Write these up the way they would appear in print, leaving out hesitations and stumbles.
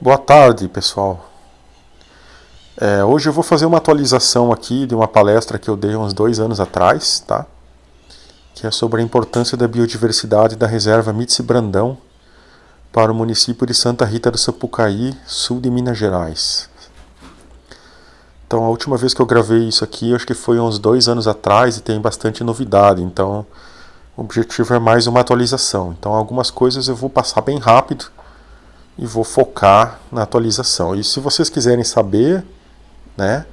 Boa tarde, pessoal. Hoje eu vou fazer uma atualização aqui de uma palestra que eu dei uns 2 anos atrás, tá? Que é sobre a importância da biodiversidade da reserva Mítice Brandão para o município de Santa Rita do Sapucaí, sul de Minas Gerais. Então, a última vez que eu gravei isso aqui, acho que foi uns 2 anos atrás e tem bastante novidade. Então, o objetivo é mais uma atualização. Então, algumas coisas eu vou passar bem rápido e vou focar na atualização. E se vocês quiserem saber, né,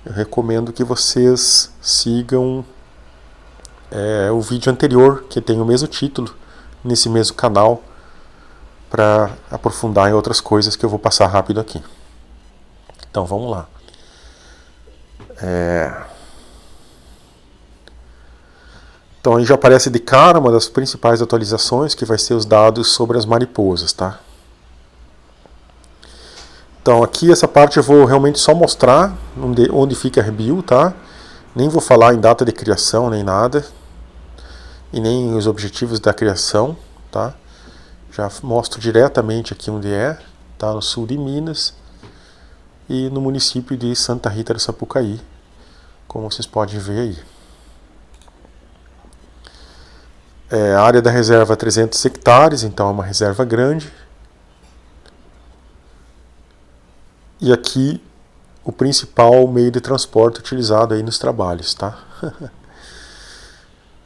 eu recomendo que vocês sigam o vídeo anterior, que tem o mesmo título, nesse mesmo canal, para aprofundar em outras coisas que eu vou passar rápido aqui. Então vamos lá. Então aí já aparece de cara uma das principais atualizações, que vai ser os dados sobre as mariposas, tá? Então aqui essa parte eu vou realmente só mostrar onde fica a Rebio, tá? Nem vou falar em data de criação nem nada, e nem os objetivos da criação, tá? Já mostro diretamente aqui onde é, tá? No sul de Minas e no município de Santa Rita do Sapucaí, como vocês podem ver aí. A área da reserva é 300 hectares, então é uma reserva grande. E aqui o principal meio de transporte utilizado aí nos trabalhos, tá?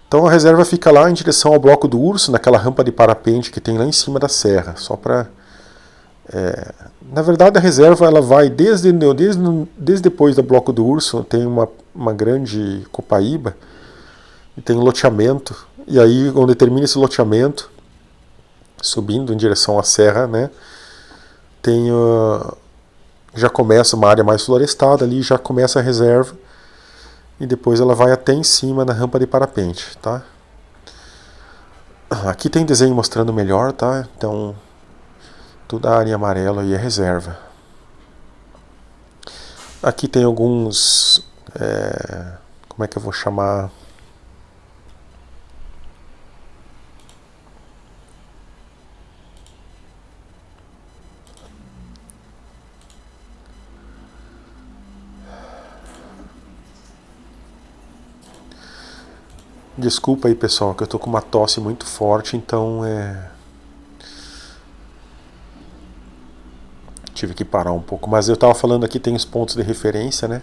Então a reserva fica lá em direção ao Bloco do Urso, naquela rampa de parapente que tem lá em cima da serra. Só para, na verdade a reserva ela vai desde depois do Bloco do Urso, tem uma grande copaíba e tem um loteamento. E aí onde termina esse loteamento, subindo em direção à serra, né, tem já começa uma área mais florestada ali, já começa a reserva e depois ela vai até em cima na rampa de parapente, tá? Aqui tem desenho mostrando melhor, tá? Então toda a área em amarelo aí é reserva. Aqui tem alguns, como é que eu vou chamar? Desculpa aí, pessoal, que eu tô com uma tosse muito forte, então tive que parar um pouco. Mas eu tava falando aqui, tem os pontos de referência, né?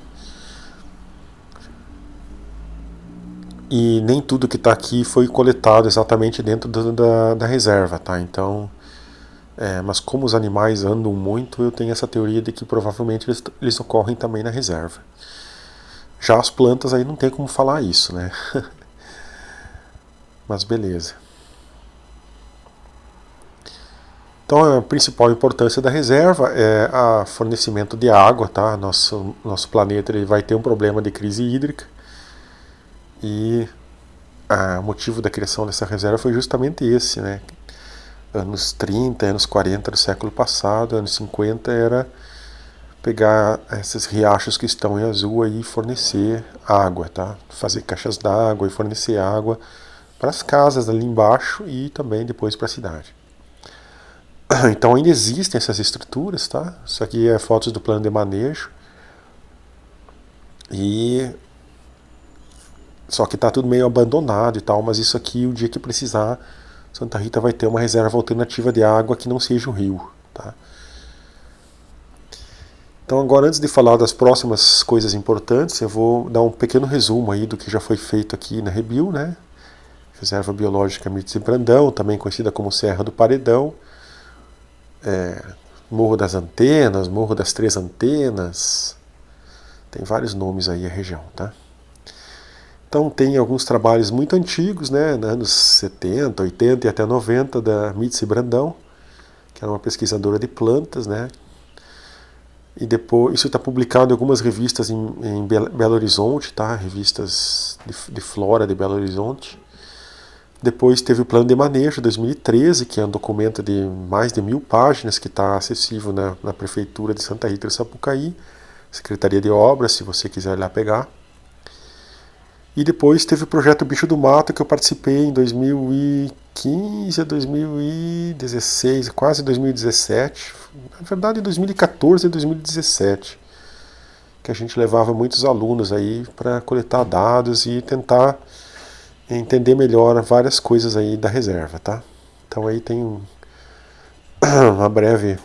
E nem tudo que está aqui foi coletado exatamente dentro da reserva, tá? Então, mas como os animais andam muito, eu tenho essa teoria de que provavelmente eles ocorrem também na reserva. Já as plantas aí não tem como falar isso, né? Mas beleza. Então a principal importância da reserva é o fornecimento de água, tá? Nosso planeta ele vai ter um problema de crise hídrica e o motivo da criação dessa reserva foi justamente esse, né? Anos 30, anos 40 do século passado, anos 50 era pegar esses riachos que estão em azul aí e fornecer água, tá? Fazer caixas d'água e fornecer água para as casas ali embaixo e também depois para a cidade. Então ainda existem essas estruturas, tá? Isso aqui é fotos do plano de manejo. Só que está tudo meio abandonado e tal, mas isso aqui, o dia que precisar, Santa Rita vai ter uma reserva alternativa de água que não seja o rio, tá? Então agora, antes de falar das próximas coisas importantes, eu vou dar um pequeno resumo aí do que já foi feito aqui na Rebio, né? Reserva Biológica Mítice Brandão, também conhecida como Serra do Paredão, Morro das Antenas, Morro das Três Antenas, tem vários nomes aí a região, tá? Então tem alguns trabalhos muito antigos, né, anos 70, 80 e até 90 da Mítice Brandão, que era uma pesquisadora de plantas, né? E depois isso está publicado em algumas revistas em Belo Horizonte, tá? Revistas de flora de Belo Horizonte. Depois teve o Plano de Manejo 2013, que é um documento de mais de 1000 páginas que está acessível na Prefeitura de Santa Rita do Sapucaí, Secretaria de Obras, se você quiser ir lá pegar. E depois teve o projeto Bicho do Mato, que eu participei em 2015 2015 a 2016, quase 2017, na verdade 2014 e 2017, que a gente levava muitos alunos aí para coletar dados e tentar entender melhor várias coisas aí da reserva, tá? Então aí tem uma breve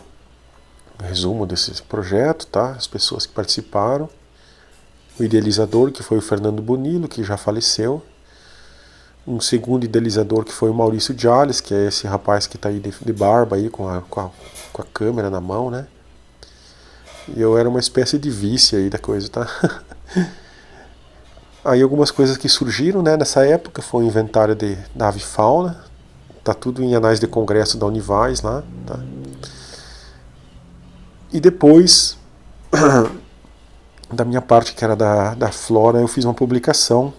resumo desse projeto, tá? As pessoas que participaram, o idealizador, que foi o Fernando Bonillo, que já faleceu, um segundo idealizador, que foi o Maurício Jales, que é esse rapaz que está aí de barba aí, com a câmera na mão, né? E eu era uma espécie de vice aí da coisa, tá? Aí algumas coisas que surgiram, né, nessa época foi o inventário da avifauna, tá tudo em anais de congresso da Univais lá, tá? E depois, da minha parte, que era da flora, eu fiz uma publicação,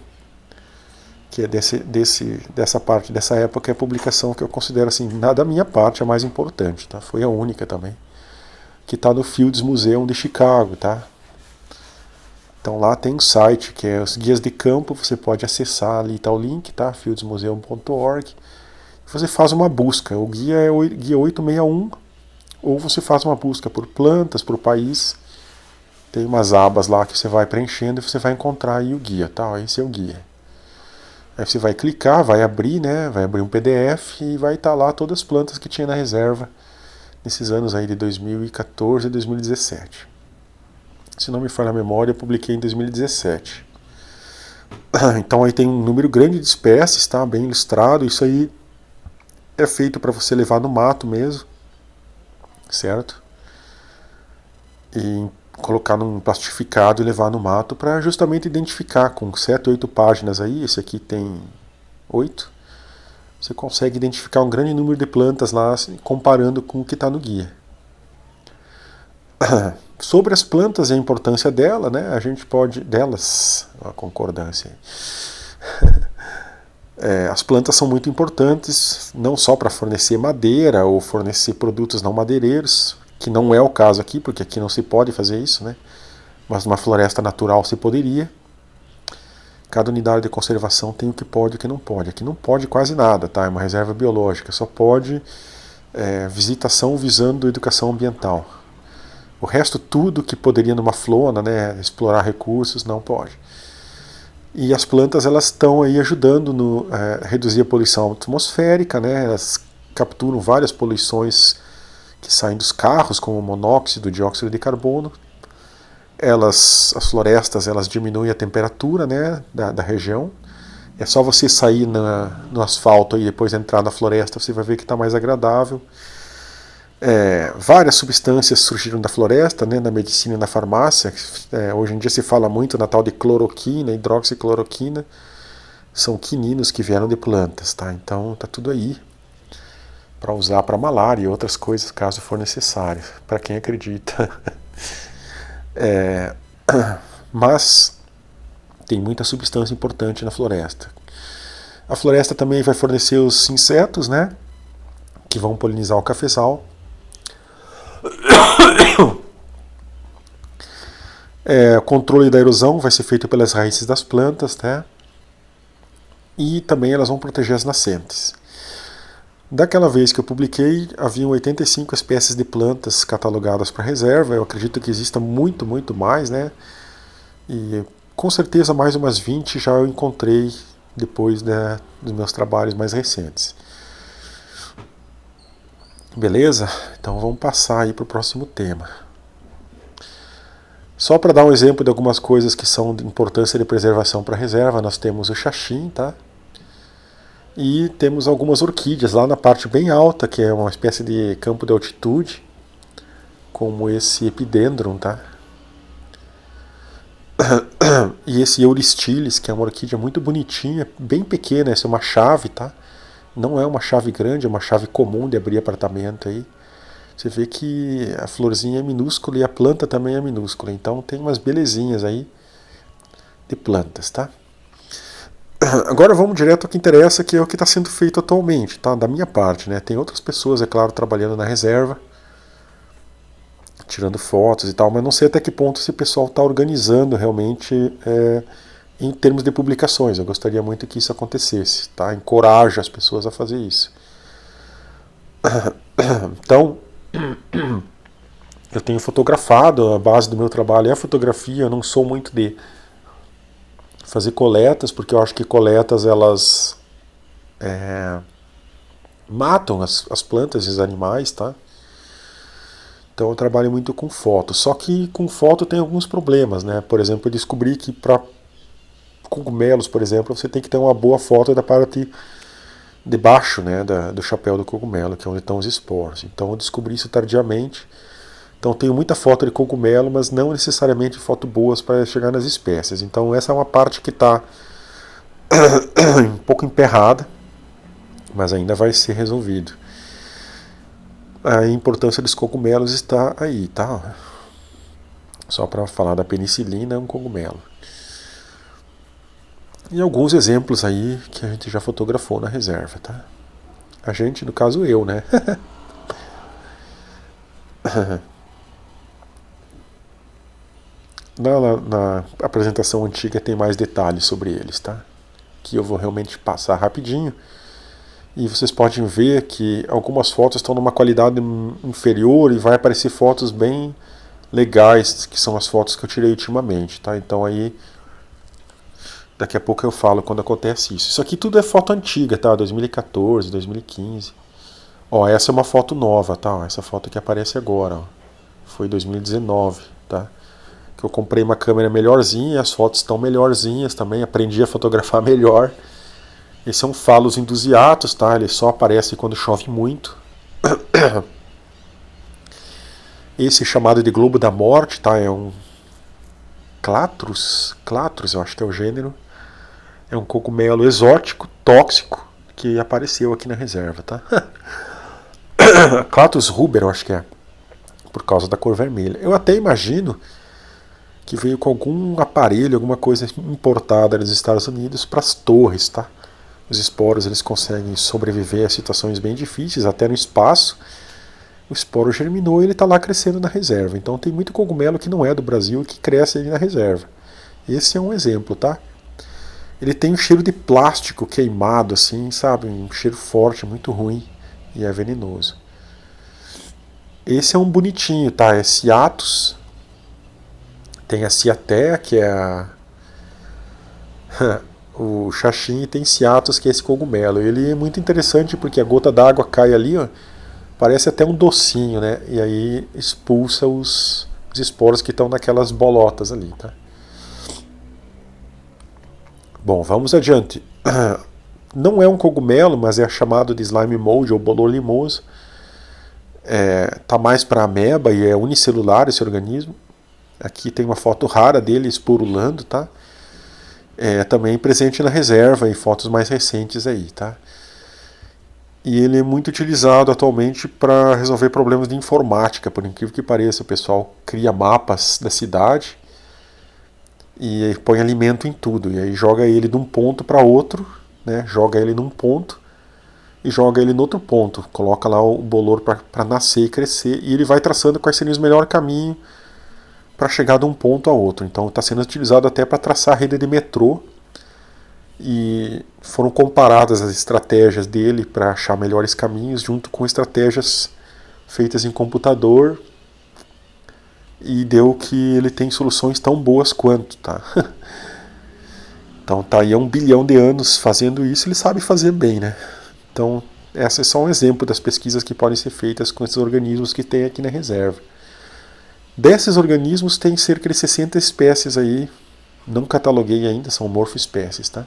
que é dessa parte, dessa época, é a publicação que eu considero, assim, da minha parte, a mais importante, tá? Foi a única também, que está no Fields Museum de Chicago, tá? Então lá tem um site, que é os guias de campo, você pode acessar ali, tá o link, tá? fieldsmuseum.org. Você faz uma busca, o guia é o guia 861, ou você faz uma busca por plantas, por país. Tem umas abas lá que você vai preenchendo e você vai encontrar aí o guia, tá? Esse é o guia. Aí você vai clicar, vai abrir, né? Vai abrir um PDF e vai estar lá todas as plantas que tinha na reserva nesses anos aí de 2014 e 2017. Se não me falha a memória, eu publiquei em 2017. Então aí tem um número grande de espécies, tá? Bem ilustrado. Isso aí é feito para você levar no mato mesmo, certo? E colocar num plastificado e levar no mato para justamente identificar com 7, 8 páginas aí, esse aqui tem 8, você consegue identificar um grande número de plantas lá, comparando com o que está no guia. Sobre as plantas e a importância dela, né, a gente pode... Delas, a concordância. As plantas são muito importantes, não só para fornecer madeira ou fornecer produtos não madeireiros, que não é o caso aqui, porque aqui não se pode fazer isso, né? Mas numa floresta natural se poderia. Cada unidade de conservação tem o que pode e o que não pode. Aqui não pode quase nada, tá? É uma reserva biológica, só pode visitação visando educação ambiental. O resto, tudo que poderia numa flora, né, explorar recursos, não pode. E as plantas, elas estão aí ajudando a reduzir a poluição atmosférica, né? Elas capturam várias poluições que saem dos carros, como monóxido, dióxido de carbono. As florestas, elas diminuem a temperatura, né, da região. É só você sair no asfalto e depois entrar na floresta, você vai ver que está mais agradável. Várias substâncias surgiram da floresta, né, na medicina e na farmácia. Hoje em dia se fala muito na tal de cloroquina, hidroxicloroquina. São quininos que vieram de plantas, tá? Então tá tudo aí para usar para malária e outras coisas, caso for necessário, para quem acredita. Mas tem muita substância importante na floresta. A floresta também vai fornecer os insetos, né, que vão polinizar o cafezal. O controle da erosão vai ser feito pelas raízes das plantas, né? E também elas vão proteger as nascentes. Daquela vez que eu publiquei, haviam 85 espécies de plantas catalogadas para reserva. Eu acredito que exista muito, muito mais, né? E com certeza mais umas 20 já eu encontrei depois, né, dos meus trabalhos mais recentes. Beleza? Então vamos passar aí para o próximo tema. Só para dar um exemplo de algumas coisas que são de importância de preservação para reserva, nós temos o xaxim, tá? E temos algumas orquídeas lá na parte bem alta, que é uma espécie de campo de altitude, como esse epidendron, tá? E esse Euristylis, que é uma orquídea muito bonitinha, bem pequena, essa é uma chave, tá? Não é uma chave grande, é uma chave comum de abrir apartamento aí. Você vê que a florzinha é minúscula e a planta também é minúscula. Então tem umas belezinhas aí de plantas, tá? Agora vamos direto ao que interessa, que é o que está sendo feito atualmente, tá? Da minha parte, né? Tem outras pessoas, é claro, trabalhando na reserva, tirando fotos e tal, mas não sei até que ponto esse pessoal está organizando realmente em termos de publicações. Eu gostaria muito que isso acontecesse, tá? Encorajo as pessoas a fazer isso. Então, eu tenho fotografado, a base do meu trabalho é a fotografia. Eu não sou muito de fazer coletas, porque eu acho que coletas elas matam as plantas e os animais, tá? Então eu trabalho muito com foto. Só que com foto tem alguns problemas, né? Por exemplo, eu descobri que para cogumelos, por exemplo, você tem que ter uma boa foto da parte de baixo, né, do chapéu do cogumelo, que é onde estão os esporos. Então eu descobri isso tardiamente. Então tenho muita foto de cogumelo, mas não necessariamente foto boas para chegar nas espécies. Então essa é uma parte que está um pouco emperrada, mas ainda vai ser resolvido. A importância dos cogumelos está aí, tá? Só para falar da penicilina, é um cogumelo. E alguns exemplos aí que a gente já fotografou na reserva, tá? A gente, no caso eu, né? Na apresentação antiga tem mais detalhes sobre eles, tá? Que eu vou realmente passar rapidinho. E vocês podem ver que algumas fotos estão numa qualidade inferior e vai aparecer fotos bem legais, que são as fotos que eu tirei ultimamente, tá? Então aí, daqui a pouco eu falo quando acontece isso. Isso aqui tudo é foto antiga, tá? 2014, 2015. Ó, essa é uma foto nova, tá? Essa foto que aparece agora, ó. Foi 2019, tá? Que eu comprei uma câmera melhorzinha, as fotos estão melhorzinhas também, aprendi a fotografar melhor. Esse é um Phallus indusiatus, tá? Ele só aparece quando chove muito. Esse chamado de Globo da Morte, tá? É um Clatrus, eu acho que é o gênero. É um cogumelo exótico, tóxico, que apareceu aqui na reserva, tá? Clatrus ruber, eu acho que é, por causa da cor vermelha. Eu até imagino que veio com algum aparelho, alguma coisa importada nos Estados Unidos para as torres, tá? Os esporos eles conseguem sobreviver a situações bem difíceis, até no espaço. O esporo germinou e ele está lá crescendo na reserva. Então tem muito cogumelo que não é do Brasil que cresce ali na reserva. Esse é um exemplo, tá? Ele tem um cheiro de plástico queimado, assim, sabe? Um cheiro forte, muito ruim e é venenoso. Esse é um bonitinho, tá? É Ciatus. Tem a Ciatea, que é a... o xaxim, e tem Ciatus, que é esse cogumelo. Ele é muito interessante porque a gota d'água cai ali, ó, parece até um docinho, né? E aí expulsa os esporos que estão naquelas bolotas ali, tá? Bom, vamos adiante. Não é um cogumelo, mas é chamado de slime mold ou bolor limoso. Tá mais para ameba e é unicelular esse organismo. Aqui tem uma foto rara dele esporulando, tá? É também presente na reserva em fotos mais recentes aí, tá? E ele é muito utilizado atualmente para resolver problemas de informática, por incrível que pareça. O pessoal cria mapas da cidade e põe alimento em tudo, e aí joga ele de um ponto para outro, né? Joga ele num ponto e joga ele no outro ponto, coloca lá o bolor para nascer e crescer, e ele vai traçando quais seriam os melhores caminhos para chegar de um ponto a outro. Então está sendo utilizado até para traçar a rede de metrô, e foram comparadas as estratégias dele para achar melhores caminhos junto com estratégias feitas em computador, e deu que ele tem soluções tão boas quanto, tá? Então tá aí há 1 bilhão de anos fazendo isso, ele sabe fazer bem, né? Então essa é só um exemplo das pesquisas que podem ser feitas com esses organismos que tem aqui na reserva. Desses organismos tem cerca de 60 espécies aí, não cataloguei ainda, são morfoespécies, tá?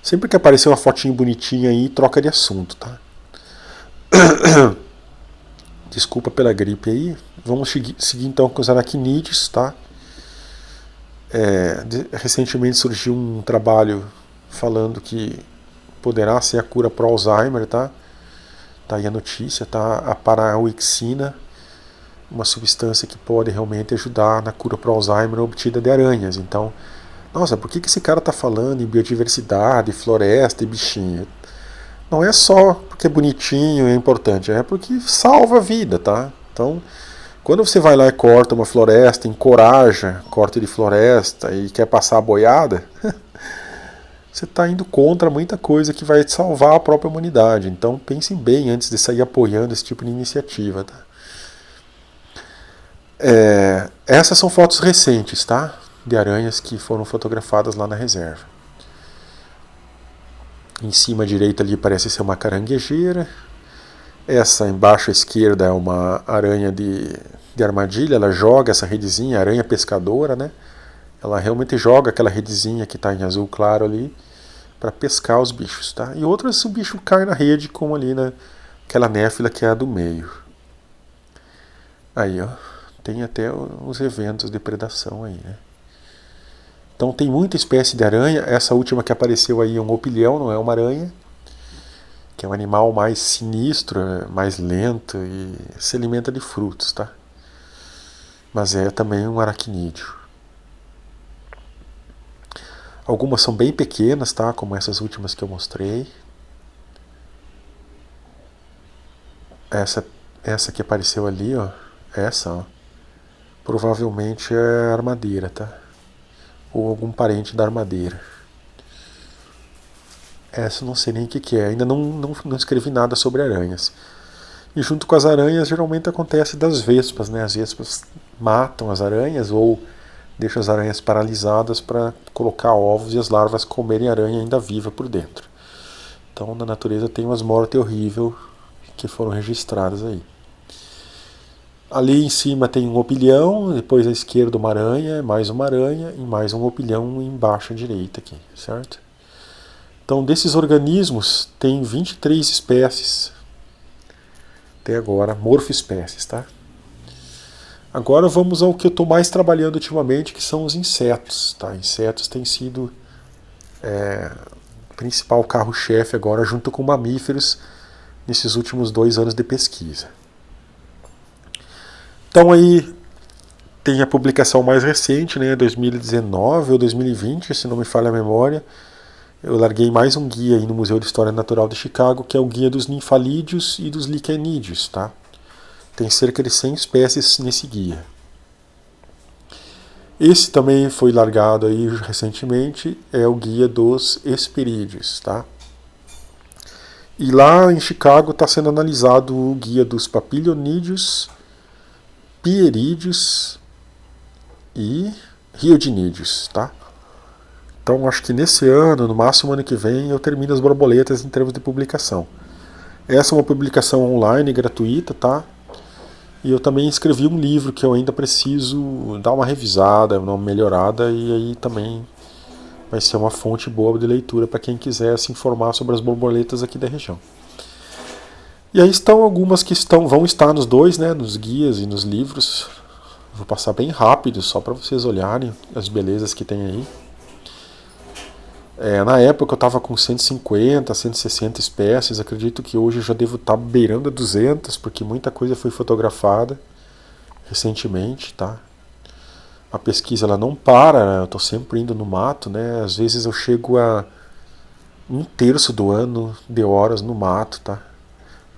Sempre que aparecer uma fotinho bonitinha aí, troca de assunto, tá? Desculpa pela gripe aí. Vamos seguir então com os aracnídeos, tá? Recentemente surgiu um trabalho falando que poderá ser a cura para o Alzheimer, tá? Tá aí a notícia, tá? A parauxina, uma substância que pode realmente ajudar na cura para o Alzheimer obtida de aranhas. Então, nossa, por que esse cara está falando em biodiversidade, floresta e bichinho? Não é só porque é bonitinho e é importante, é porque salva a vida, tá? Então, Quando você vai lá e corta uma floresta, encoraja corte de floresta e quer passar a boiada, você está indo contra muita coisa que vai salvar a própria humanidade. Então pensem bem antes de sair apoiando esse tipo de iniciativa. Tá? Essas são fotos recentes, tá? De aranhas que foram fotografadas lá na reserva. Em cima à direita ali parece ser uma caranguejeira. Essa embaixo à esquerda é uma aranha de armadilha, ela joga essa redezinha, aranha pescadora, né? Ela realmente joga aquela redezinha que está em azul claro ali para pescar os bichos, tá? E outras o bicho cai na rede, como ali naquela néfila que é a do meio. Aí, ó, tem até os eventos de predação aí, né? Então tem muita espécie de aranha. Essa última que apareceu aí é um opilhão, não é uma aranha, que é um animal mais sinistro, mais lento e se alimenta de frutos, tá? Mas é também um aracnídeo. Algumas são bem pequenas, tá? Como essas últimas que eu mostrei. Essa que apareceu ali, ó. Essa, ó. Provavelmente é armadeira, tá? Ou algum parente da armadeira. Essa eu não sei nem o que é. Ainda não escrevi nada sobre aranhas. E junto com as aranhas geralmente acontece das vespas, né? As vespas matam as aranhas ou deixam as aranhas paralisadas para colocar ovos e as larvas comerem a aranha ainda viva por dentro. Então na natureza tem umas mortes horríveis que foram registradas aí. Ali em cima tem um opilhão, depois à esquerda uma aranha, mais uma aranha e mais um opilhão embaixo à direita aqui, certo? Então desses organismos tem 23 espécies até agora, morfoespécies, tá? Agora vamos ao que eu estou mais trabalhando ultimamente, que são os insetos, tá? Insetos têm sido o principal carro-chefe agora, junto com mamíferos, nesses últimos 2 anos de pesquisa. Então aí tem a publicação mais recente, né, 2019 ou 2020, se não me falha a memória. Eu larguei mais um guia aí no Museu de História Natural de Chicago, que é o guia dos ninfalídeos e dos liquenídeos, tá? Tem cerca de 100 espécies nesse guia. Esse também foi largado aí recentemente, é o guia dos hesperídeos, tá? E lá em Chicago está sendo analisado o guia dos papilionídeos, pierídeos e riodinídeos, tá? Então acho que nesse ano, no máximo ano que vem, eu termino as borboletas em termos de publicação. Essa é uma publicação online, gratuita, tá? E eu também escrevi um livro que eu ainda preciso dar uma revisada, uma melhorada, e aí também vai ser uma fonte boa de leitura para quem quiser se informar sobre as borboletas aqui da região. E aí estão algumas que vão estar nos dois, né, nos guias e nos livros. Vou passar bem rápido, só para vocês olharem as belezas que tem aí. Na época eu estava com 150, 160 espécies, acredito que hoje eu já devo estar beirando a 200, porque muita coisa foi fotografada recentemente, tá? A pesquisa ela não para, eu estou sempre indo no mato, né? Às vezes eu chego a 1/3 do ano de horas no mato, tá?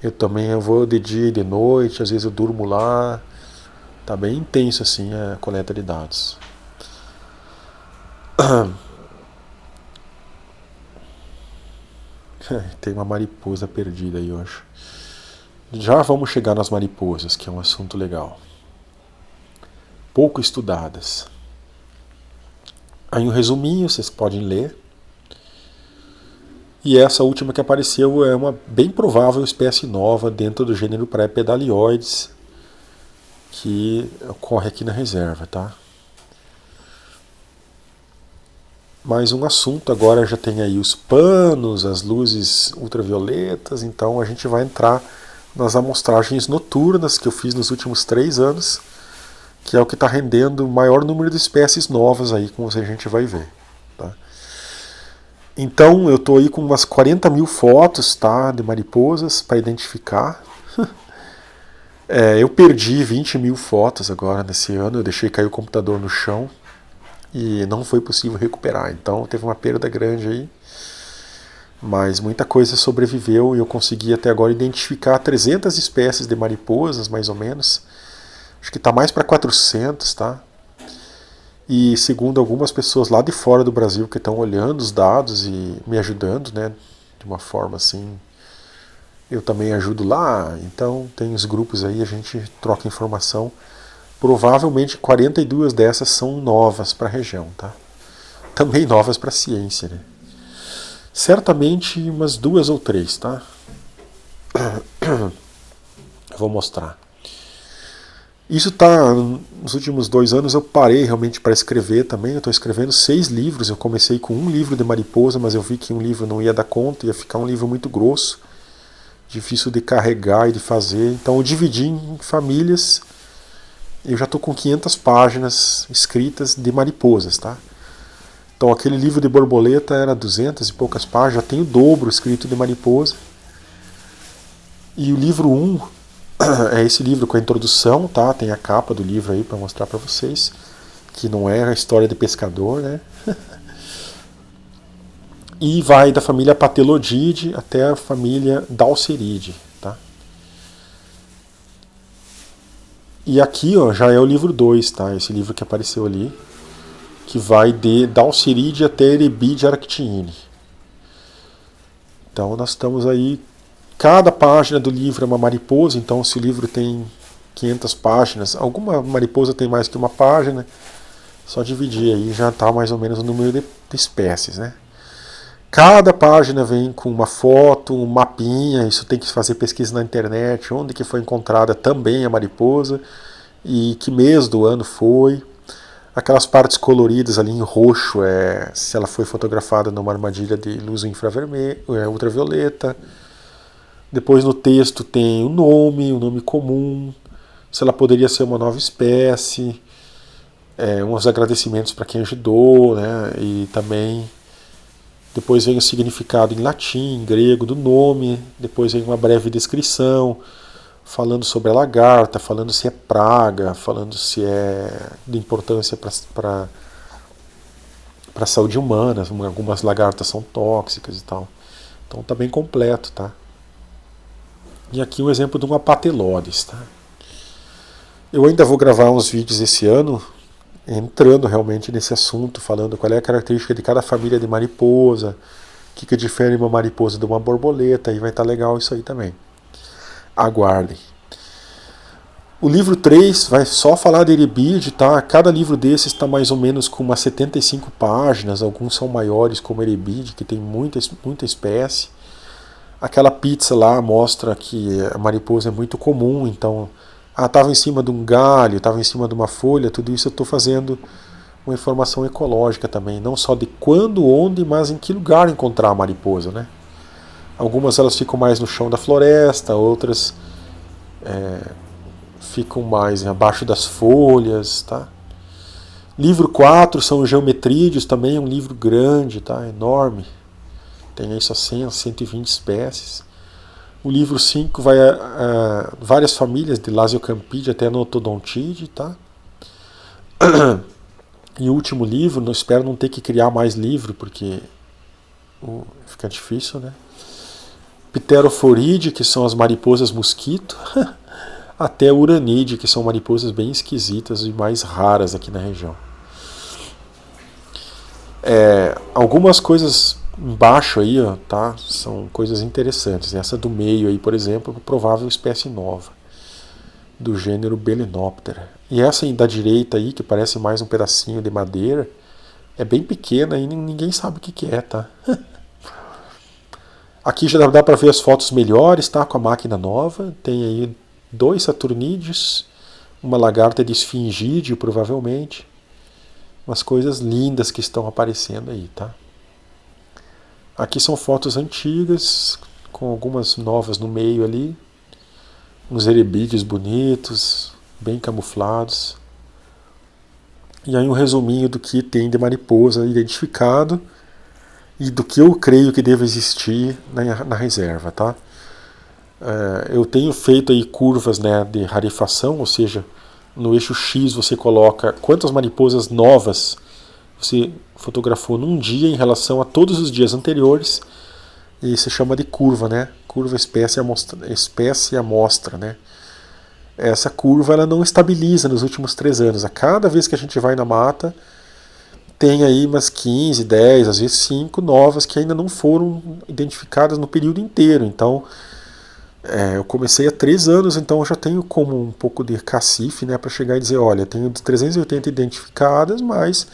Eu vou de dia e de noite, às vezes eu durmo lá, tá bem intenso assim a coleta de dados. Tem uma mariposa perdida aí, eu acho. Já vamos chegar nas mariposas, que é um assunto legal. Pouco estudadas. Aí um resuminho, vocês podem ler. E essa última que apareceu é uma bem provável espécie nova dentro do gênero Pré-Pedalioides, que ocorre aqui na reserva, tá? Mais um assunto, agora já tem aí os panos, as luzes ultravioletas, então a gente vai entrar nas amostragens noturnas que eu fiz nos últimos 3 anos, que é o que está rendendo o maior número de espécies novas aí, como a gente vai ver. Tá? Então eu estou aí com umas 40 mil fotos, tá, de mariposas para identificar. Eu perdi 20 mil fotos agora nesse ano, eu deixei cair o computador no chão e não foi possível recuperar, então teve uma perda grande aí, mas muita coisa sobreviveu e eu consegui até agora identificar 300 espécies de mariposas, mais ou menos, Acho que está mais para 400, tá? E segundo algumas pessoas lá de fora do Brasil que estão olhando os dados e me ajudando, né? De uma forma assim, eu também ajudo lá. Então tem os grupos aí, a gente troca informação. Provavelmente 42 dessas são novas para a região, tá? Também novas para a ciência, né? Certamente umas 2 ou 3, tá? Eu vou mostrar. Isso tá, nos últimos 2 anos eu parei realmente para escrever também. Eu estou escrevendo 6 livros. Eu comecei com um livro de mariposa, mas eu vi que um livro não ia dar conta, ia ficar um livro muito grosso, difícil de carregar e de fazer. Então eu dividi em famílias. Eu já estou com 500 páginas escritas de mariposas, tá? Então aquele livro de borboleta era 200 e poucas páginas, já tem o dobro escrito de mariposa. E o livro 1 é esse livro com a introdução, tá? Tem a capa do livro aí para mostrar para vocês, que não é a história de pescador, né? E vai da família Patelodidae até a família Dalceridae, tá? E aqui, ó, já é o livro 2, tá? Esse livro que apareceu ali, que vai de Dalceridae até Erebidae arctiine. Então nós estamos aí, cada página do livro é uma mariposa, então se o livro tem 500 páginas, alguma mariposa tem mais que uma página, só dividir aí já está mais ou menos o número de espécies, né? Cada página vem com uma foto, um mapinha, isso tem que fazer pesquisa na internet, onde que foi encontrada também a mariposa e que mês do ano foi. Aquelas partes coloridas ali em roxo, se ela foi fotografada numa armadilha de luz ultravioleta. Depois no texto tem o nome comum, se ela poderia ser uma nova espécie, uns agradecimentos para quem ajudou, né? E também depois vem o significado em latim, em grego do nome, depois vem uma breve descrição, falando sobre a lagarta, falando se é praga, falando se é de importância para a saúde humana, algumas lagartas são tóxicas e tal. Então está bem completo, tá? E aqui um exemplo de uma Patelodes, tá? Eu ainda vou gravar uns vídeos esse ano, entrando realmente nesse assunto, falando qual é a característica de cada família de mariposa, o que difere uma mariposa de uma borboleta, aí vai estar legal isso aí também. Aguardem. O livro 3 vai só falar de Erebidae, tá? Cada livro desses está mais ou menos com umas 75 páginas, alguns são maiores como Erebidae, que tem muita espécie. Aquela pizza lá mostra que a mariposa é muito comum, então estava em cima de um galho, estava em cima de uma folha, tudo isso eu estou fazendo uma informação ecológica também, não só de quando, onde, mas em que lugar encontrar a mariposa, né? Algumas elas ficam mais no chão da floresta, outras ficam mais abaixo das folhas, tá? Livro 4 são geometrídeos, também é um livro grande, tá? Enorme, tem aí só 100, 120 espécies. O livro 5 vai a várias famílias, de Lasiocampidae até Notodontidae, tá? E o último livro, não espero não ter que criar mais livro, porque fica difícil, né? Pterophoridae, que são as mariposas mosquito, até Uranidae, que são mariposas bem esquisitas e mais raras aqui na região. Algumas coisas embaixo aí, ó, tá? São coisas interessantes. Essa do meio aí, por exemplo, provável espécie nova do gênero Belenoptera. E essa aí da direita aí, que parece mais um pedacinho de madeira, é bem pequena e ninguém sabe o que é, tá? Aqui já dá para ver as fotos melhores, tá? Com a máquina nova. Tem aí 2 saturnídeos, uma lagarta de esfingídeo, provavelmente. Umas coisas lindas que estão aparecendo aí, tá? Aqui são fotos antigas, com algumas novas no meio ali. Uns erebídeos bonitos, bem camuflados. E aí um resuminho do que tem de mariposa identificado e do que eu creio que deve existir na reserva, tá? Eu tenho feito aí curvas, né, de rarefação, ou seja, no eixo X você coloca quantas mariposas novas você fotografou num dia em relação a todos os dias anteriores, e se chama de curva, né? Curva espécie amostra, né? essa curva ela não estabiliza nos últimos 3 anos. A cada vez que a gente vai na mata, tem aí umas 15, 10, às vezes 5 novas que ainda não foram identificadas no período inteiro. Então, eu comecei há 3 anos, então eu já tenho como um pouco de cacife, né, para chegar e dizer, olha, tenho 380 identificadas, mas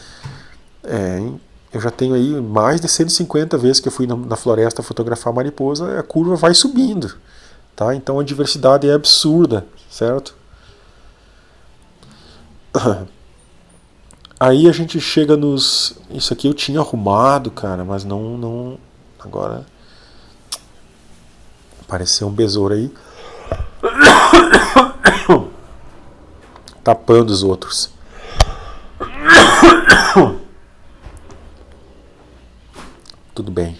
eu já tenho aí mais de 150 vezes que eu fui na floresta fotografar mariposa, a curva vai subindo, tá? Então a diversidade é absurda, certo? Aí a gente chega nos... Isso aqui eu tinha arrumado, cara, mas não... Agora... Apareceu um besouro aí. Tapando os outros. Tudo bem.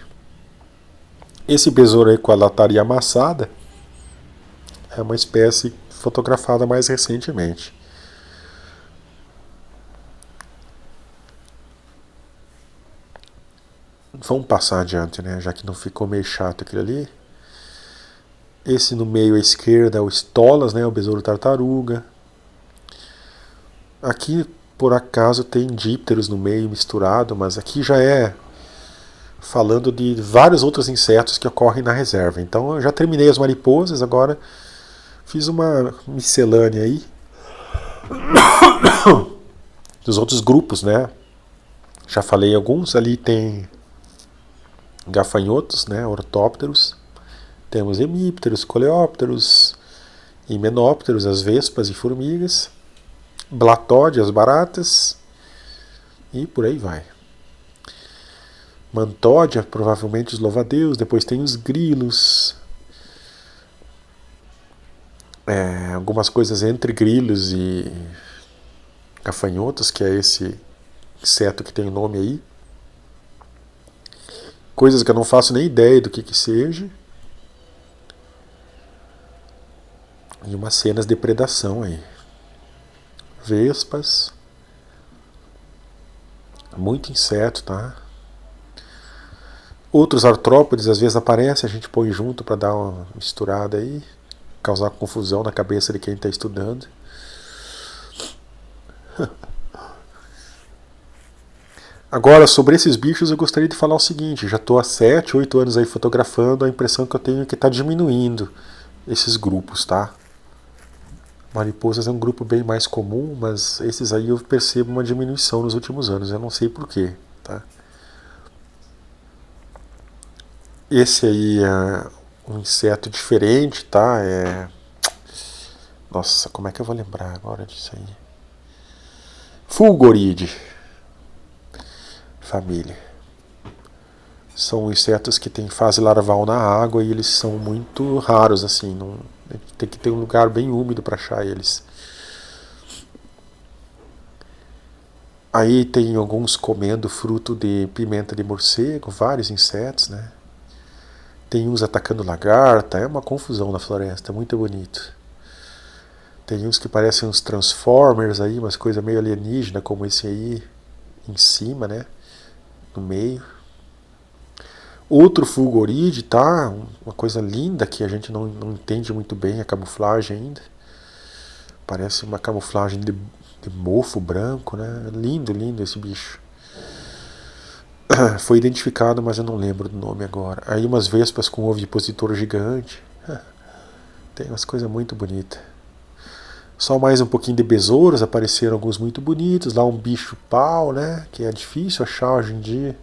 Esse besouro aí com a lataria amassada é uma espécie fotografada mais recentemente. Vamos passar adiante, né? Já que não ficou meio chato aquilo ali. Esse no meio à esquerda é o Stolas, né? O besouro tartaruga. Aqui, por acaso, tem dípteros no meio misturado, mas aqui já é falando de vários outros insetos que ocorrem na reserva. Então eu já terminei as mariposas, agora fiz uma miscelânea aí dos outros grupos, né? Já falei alguns, ali tem gafanhotos, né? Ortópteros, temos hemípteros, coleópteros, himenópteros, as vespas e formigas, blatódeas, baratas e por aí vai. Mantódia, provavelmente os louva-a-Deus, depois tem os grilos, algumas coisas entre grilos e gafanhotos, que é esse inseto que tem o nome aí. Coisas que eu não faço nem ideia do que seja. E umas cenas de predação aí. Vespas. Muito inseto, tá? Outros artrópodes às vezes aparecem, a gente põe junto para dar uma misturada aí, causar confusão na cabeça de quem está estudando. Agora, sobre esses bichos eu gostaria de falar o seguinte, já estou há 7, 8 anos aí fotografando, a impressão que eu tenho é que está diminuindo esses grupos, tá? Mariposas é um grupo bem mais comum, mas esses aí eu percebo uma diminuição nos últimos anos, eu não sei porquê, tá? Esse aí é um inseto diferente, tá? Nossa, como é que eu vou lembrar agora disso aí? Fulgoride. Família. São insetos que têm fase larval na água e eles são muito raros, assim. Tem que ter um lugar bem úmido para achar eles. Aí tem alguns comendo fruto de pimenta de morcego, vários insetos, né? Tem uns atacando lagarta, é uma confusão na floresta, muito bonito. Tem uns que parecem uns Transformers aí, umas coisas meio alienígena, como esse aí em cima, né? No meio. Outro fulgoride, tá? Uma coisa linda que a gente não entende muito bem a camuflagem ainda. Parece uma camuflagem de mofo branco, né? Lindo, lindo esse bicho. Foi identificado, mas eu não lembro do nome agora. Aí umas vespas com ovipositor gigante. Tem umas coisas muito bonitas. Só mais um pouquinho de besouros, apareceram alguns muito bonitos. Lá um bicho-pau, né? Que é difícil achar hoje em dia.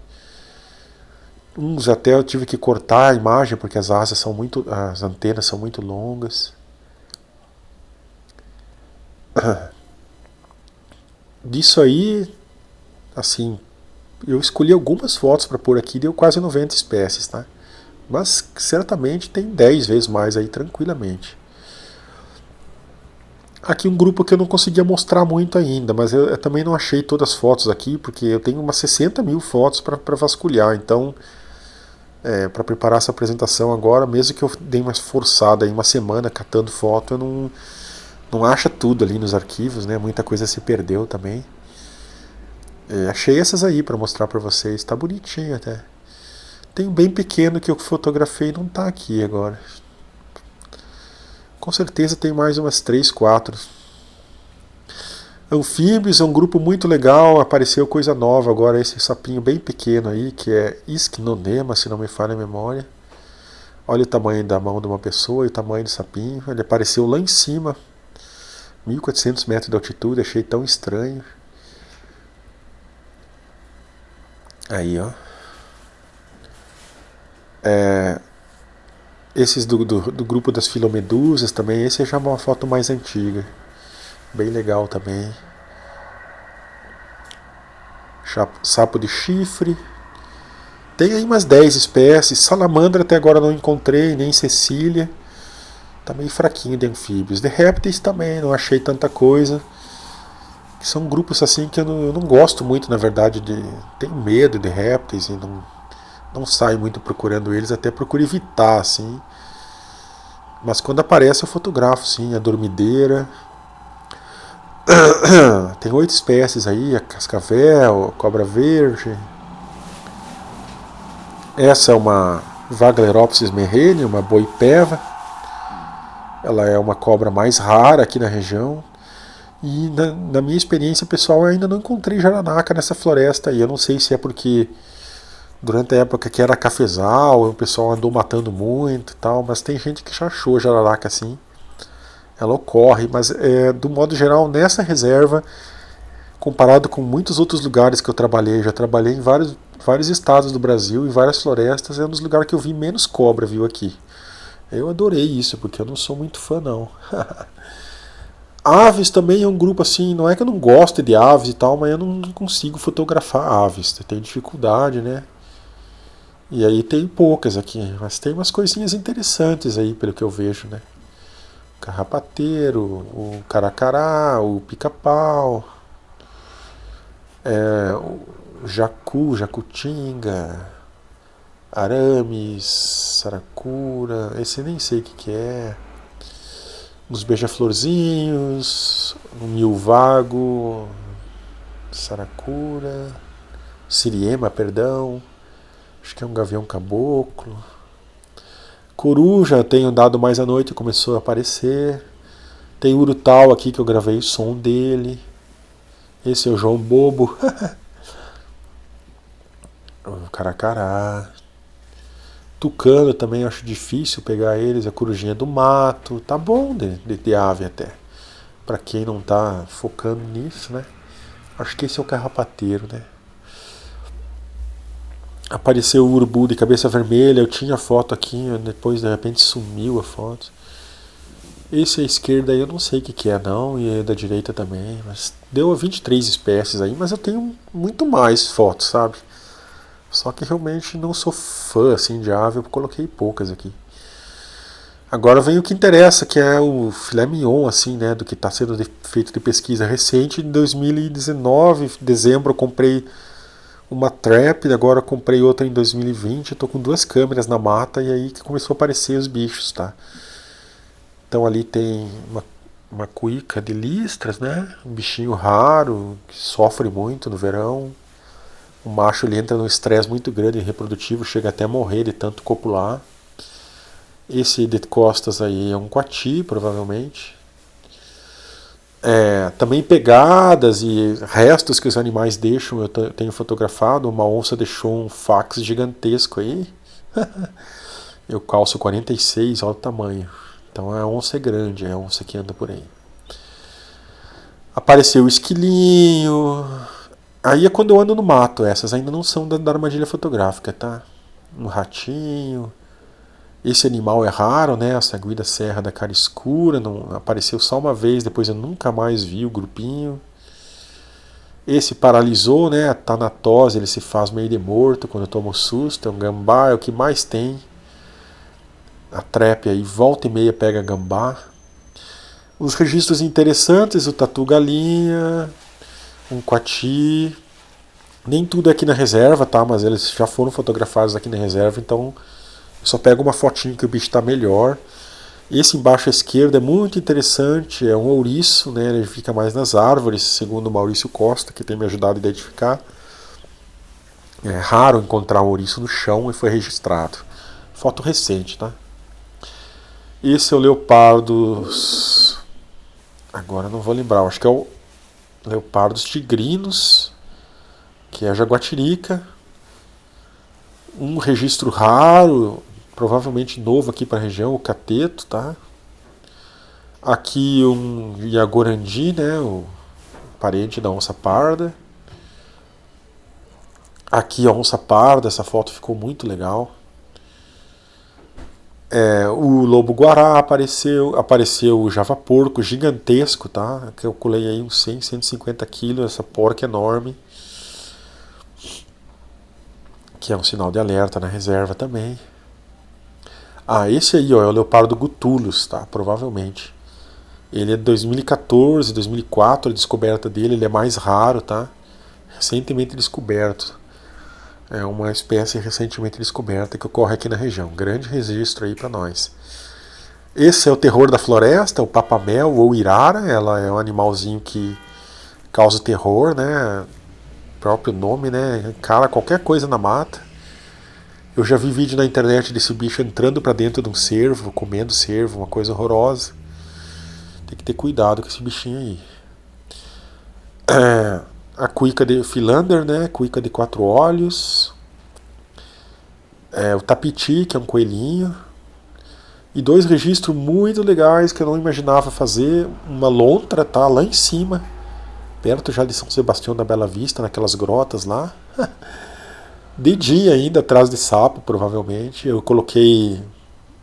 Uns até eu tive que cortar a imagem porque as antenas são muito longas. Disso aí, assim, eu escolhi algumas fotos para pôr aqui, deu quase 90 espécies, tá? Mas certamente tem 10 vezes mais aí, tranquilamente. Aqui um grupo que eu não conseguia mostrar muito ainda, mas eu também não achei todas as fotos aqui, porque eu tenho umas 60 mil fotos para vasculhar, então para preparar essa apresentação agora, mesmo que eu dei uma forçada em uma semana catando foto, eu não acha tudo ali nos arquivos, né? Muita coisa se perdeu também. Achei essas aí para mostrar para vocês, tá bonitinho até. Tem um bem pequeno que eu fotografei e não tá aqui agora. Com certeza tem mais umas 3, 4. Anfíbios é um grupo muito legal, apareceu coisa nova agora, esse sapinho bem pequeno aí, que é Ischnonema, se não me falha a memória. Olha o tamanho da mão de uma pessoa e o tamanho do sapinho. Ele apareceu lá em cima, 1.400 metros de altitude, achei tão estranho. Aí, ó. Esses do grupo das filomedusas também, esse é já uma foto mais antiga. Bem legal também. Sapo de chifre. Tem aí umas 10 espécies. Salamandra até agora não encontrei, nem Cecília. Tá meio fraquinho de anfíbios. De répteis também, não achei tanta coisa. São grupos assim que eu não gosto muito, na verdade. Tenho medo de répteis e não saio muito procurando eles. Até procuro evitar, assim. Mas quando aparece eu fotografo, sim. A dormideira. Tem 8 espécies aí. A cascavel, a cobra verde. Essa é uma Vagleropsis merreni, uma boipeva. Ela é uma cobra mais rara aqui na região. E na minha experiência pessoal eu ainda não encontrei jararaca nessa floresta aí. Eu não sei se é porque durante a época que era cafezal o pessoal andou matando muito e tal, mas tem gente que já achou jararaca assim. Ela ocorre, mas do modo geral nessa reserva, comparado com muitos outros lugares que eu trabalhei, já trabalhei em vários estados do Brasil, em várias florestas, é um dos lugares que eu vi menos cobra, viu, aqui. Eu adorei isso, porque eu não sou muito fã, não. Aves também é um grupo assim, não é que eu não gosto de aves e tal, mas eu não consigo fotografar aves, eu tenho dificuldade, né? E aí tem poucas aqui, mas tem umas coisinhas interessantes aí, pelo que eu vejo, né? O carrapateiro, o caracará, o pica-pau, o jacutinga, arames, saracura, esse nem sei o que é. Uns beija-florzinhos, um milvago, saracura, siriema, perdão, acho que é um gavião caboclo. Coruja tem andado mais à noite, começou a aparecer. Tem urutau aqui que eu gravei o som dele. Esse é o João Bobo. O caracará. Tucano também acho difícil pegar eles, a corujinha do mato. Tá bom de ave até. Pra quem não tá focando nisso, né? Acho que esse é o carrapateiro, né? Apareceu o urubu de cabeça vermelha, eu tinha foto aqui, depois de repente sumiu a foto. Esse à esquerda aí eu não sei o que é não, e da direita também, mas deu 23 espécies aí, mas eu tenho muito mais fotos, sabe? Só que realmente não sou fã assim de ave, eu coloquei poucas aqui. Agora vem o que interessa, que é o filé mignon, assim, né, do que está sendo feito de pesquisa recente. Em 2019, dezembro, eu comprei uma trap, agora eu comprei outra em 2020, eu tô com 2 câmeras na mata e aí que começou a aparecer os bichos, tá? Então ali tem uma cuíca de listras, né? Um bichinho raro, que sofre muito no verão. O macho ele entra num estresse muito grande reprodutivo, chega até a morrer de tanto copular. Esse de costas aí é um coati, provavelmente. Também pegadas e restos que os animais deixam, eu tenho fotografado. Uma onça deixou um fax gigantesco aí. Eu calço 46, olha o tamanho. Então a onça é grande, é a onça que anda por aí. Apareceu o esquilinho. Aí é quando eu ando no mato, essas ainda não são da armadilha fotográfica, tá? Um ratinho. Esse animal é raro, né? A saguida serra da cara escura, não apareceu só uma vez, depois eu nunca mais vi o grupinho. Esse paralisou, né? A tanatose, ele se faz meio de morto quando toma um susto, é um gambá, é o que mais tem. A trap aí volta e meia pega gambá. Os registros interessantes, o tatu-galinha, um coati. Nem tudo é aqui na reserva, tá? Mas eles já foram fotografados aqui na reserva, então eu só pego uma fotinho que o bicho está melhor. Esse embaixo à esquerda é muito interessante, é um ouriço, né? Ele fica mais nas árvores, segundo o Maurício Costa, que tem me ajudado a identificar. É raro encontrar um ouriço no chão e foi registrado. Foto recente, tá? Esse é o Leopardos. Agora não vou lembrar, acho que é o Leopardos tigrinos, que é a jaguatirica. Um registro raro, provavelmente novo aqui para a região, o cateto, tá? Aqui um Yagorandi, né, o parente da onça parda. Aqui a onça parda, essa foto ficou muito legal. O lobo-guará apareceu o java-porco gigantesco, tá? Que eu colei aí uns 100, 150 quilos, essa porca enorme. Que é um sinal de alerta na reserva também. Esse aí, ó, é o leopardo gutulus, tá? Provavelmente. Ele é de 2014, 2004, a descoberta dele, ele é mais raro, tá? Recentemente descoberto. É uma espécie recentemente descoberta que ocorre aqui na região. Grande registro aí para nós. Esse é o terror da floresta, o papamel ou irara. Ela é um animalzinho que causa terror, né? O próprio nome, né? Encara qualquer coisa na mata. Eu já vi vídeo na internet desse bicho entrando para dentro de um cervo, comendo cervo, uma coisa horrorosa. Tem que ter cuidado com esse bichinho aí. A cuica de Philander, né? Cuica de 4 olhos. O tapiti, que é um coelhinho. E 2 registros muito legais que eu não imaginava fazer. Uma lontra, tá? Lá em cima. Perto já de São Sebastião da Bela Vista, naquelas grotas lá. De dia ainda, atrás de sapo, provavelmente. Eu coloquei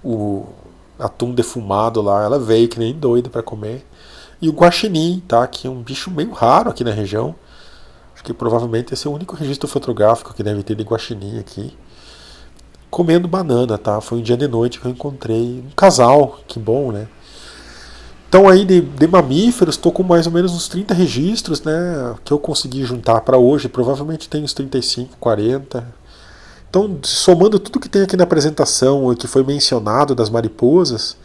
o atum defumado lá. Ela veio que nem doida para comer. E o guaxinim, tá? Que é um bicho meio raro aqui na região. Acho que provavelmente esse é o único registro fotográfico que deve ter de guaxinim aqui. Comendo banana, tá? Foi um dia de noite que eu encontrei um casal, que bom, né? Então aí de mamíferos, estou com mais ou menos uns 30 registros, né? Que eu consegui juntar para hoje, provavelmente tem uns 35, 40. Então, somando tudo que tem aqui na apresentação e que foi mencionado das mariposas,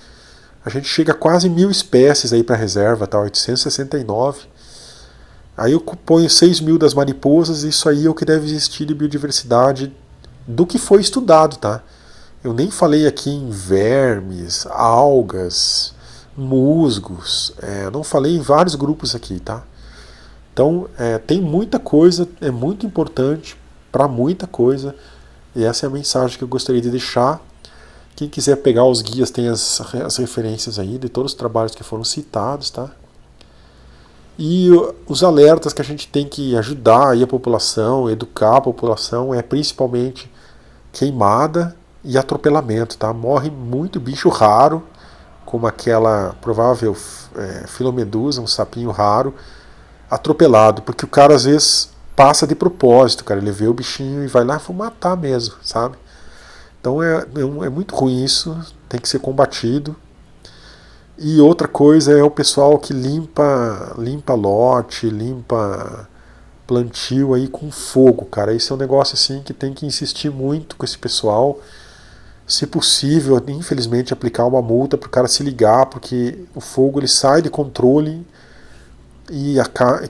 a gente chega a quase 1000 espécies aí para a reserva, tá? 869. Aí eu ponho 6.000 das mariposas, isso aí é o que deve existir de biodiversidade do que foi estudado, tá? Eu nem falei aqui em vermes, algas, musgos, não falei em vários grupos aqui, tá? Então, tem muita coisa, é muito importante para muita coisa, e essa é a mensagem que eu gostaria de deixar. Quem quiser pegar os guias tem as referências aí de todos os trabalhos que foram citados, tá? E os alertas que a gente tem que ajudar aí a população, educar a população, principalmente queimada e atropelamento, tá? Morre muito bicho raro, como aquela provável filomedusa, um sapinho raro, atropelado, porque o cara às vezes passa de propósito, cara, ele vê o bichinho e vai lá e vai matar mesmo, sabe? Então é muito ruim isso, tem que ser combatido. E outra coisa é o pessoal que limpa lote, limpa plantio aí com fogo, cara. Esse é um negócio assim que tem que insistir muito com esse pessoal. Se possível, infelizmente, aplicar uma multa para o cara se ligar, porque o fogo ele sai de controle e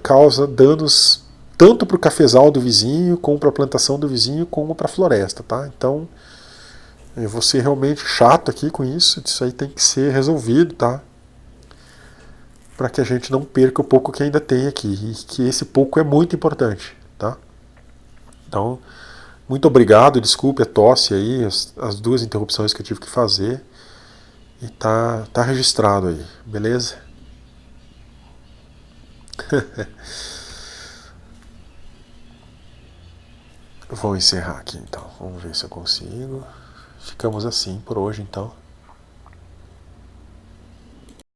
causa danos tanto para o cafezal do vizinho, como para a plantação do vizinho, como para a floresta, tá? Então, eu vou ser realmente chato aqui com isso aí tem que ser resolvido, tá? Para que a gente não perca o pouco que ainda tem aqui, e que esse pouco é muito importante, tá? Então, muito obrigado, desculpe a tosse aí, as 2 interrupções que eu tive que fazer, e tá registrado aí, beleza? Vou encerrar aqui então, vamos ver se eu consigo. Ficamos assim por hoje então.